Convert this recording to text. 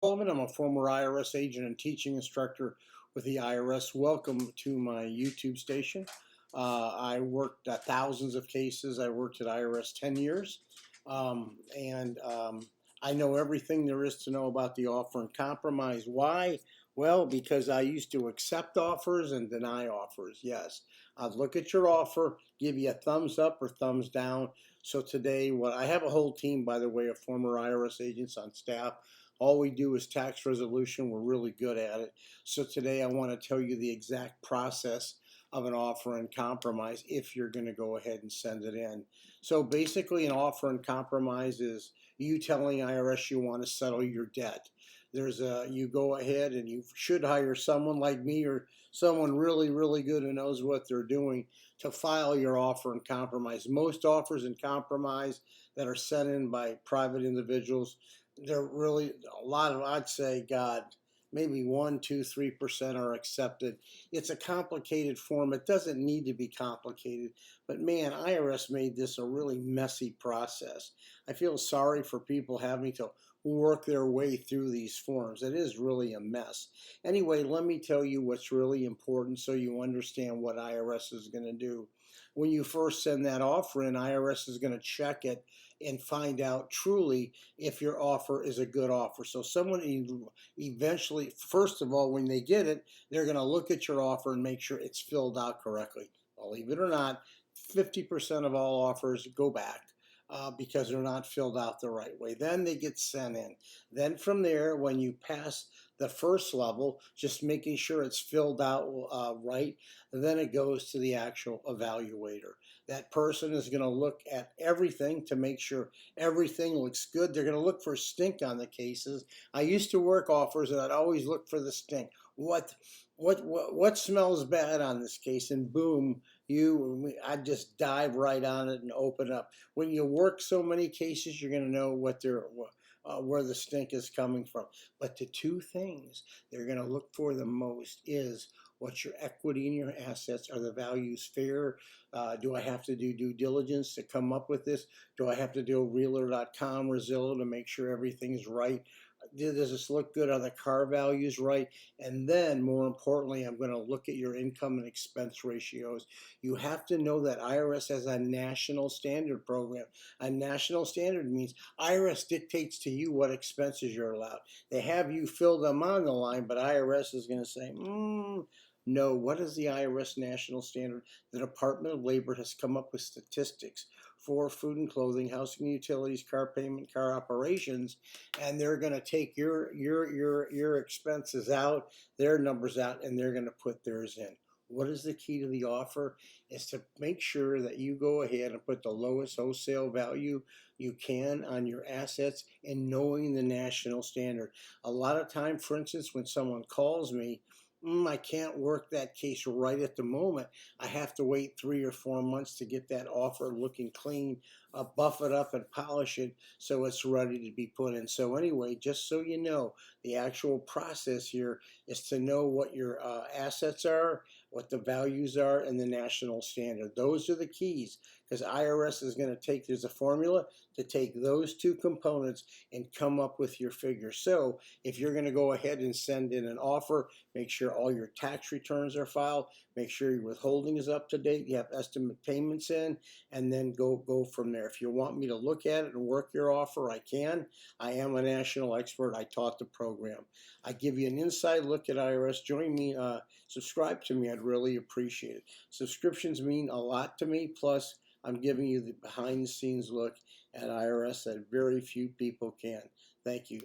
Coleman. I'm a former IRS agent and teaching instructor with the IRS. Welcome to my YouTube station. I worked thousands of cases. I worked at IRS 10 years. And I know everything there is to know about the offer and compromise. Why? Well, because I used to accept offers and deny offers. Yes, I'd look at your offer, give you a thumbs up or thumbs down. So today, what I have a whole team, by the way, of former IRS agents on staff. All we do is tax resolution. We're really good at it. So today I want to tell you the exact process of an offer and compromise if you're going to go ahead and send it in. So basically an offer and compromise is you telling IRS you want to settle your debt. You go ahead and you should hire someone like me or someone really good who knows what they're doing to file your offer and compromise. Most offers and compromise that are sent in by private individuals, they're really a lot of, I'd say, God, maybe 1, 2, 3% are accepted. It's a complicated form. It doesn't need to be complicated, but man, IRS made this a really messy process. I feel sorry for people having to work their way through these forms. It is really a mess. Anyway, let me tell you what's really important so you understand what IRS is going to do. When you first send that offer in, IRS is going to check it and find out truly if your offer is a good offer. So someone eventually, first of all, when they get it, they're going to look at your offer and make sure it's filled out correctly. Believe it or not, 50% of all offers go back. Because they're not filled out the right way. Then they get sent in. Then from there, when you pass the first level, just making sure it's filled out right, then it goes to the actual evaluator. That person is going to look at everything to make sure everything looks good. They're going to look for stink on the cases. I used to work offers and I'd always look for the stink. What smells bad on this case? And boom, I just dive right on it and open up. When you work so many cases, you're going to know where the stink is coming from. But the two things they're going to look for the most is what's your equity in your assets? Are the values fair? Do I have to do due diligence to come up with this? Do I have to do Realtor.com or Zillow to make sure everything's right? Does this look good? Are the car values right? And then, more importantly, I'm going to look at your income and expense ratios. You have to know that IRS has a national standard program. A national standard means IRS dictates to you what expenses you're allowed. They have you fill them on the line, but IRS is going to say, no, what is the IRS national standard? The Department of Labor has come up with statistics for food and clothing, housing and utilities, car payment, car operations, and they're going to take your expenses out, their numbers out, and they're going to put theirs in. What is the key to the offer? Is to make sure that you go ahead and put the lowest wholesale value you can on your assets and knowing the national standard. A lot of time, for instance, when someone calls me, I can't work that case right at the moment. I have to wait 3 or 4 months to get that offer looking clean, buff it up and polish it so it's ready to be put in. So anyway, just so you know, the actual process here is to know what your assets are, what the values are, and the national standard. Those are the keys because IRS is going to take, there's a formula to take those two components and come up with your figure. So if you're going to go ahead and send in an offer, make sure all your tax returns are filed, make sure your withholding is up to date, you have estimate payments in, and then go from there. If you want me to look at it and work your offer, I can. I am a national expert. I taught the program. I give you an inside look at IRS. Join me, subscribe to me. I'd really appreciate it. Subscriptions mean a lot to me. Plus, I'm giving you the behind the scenes look at IRS that very few people can. Thank you.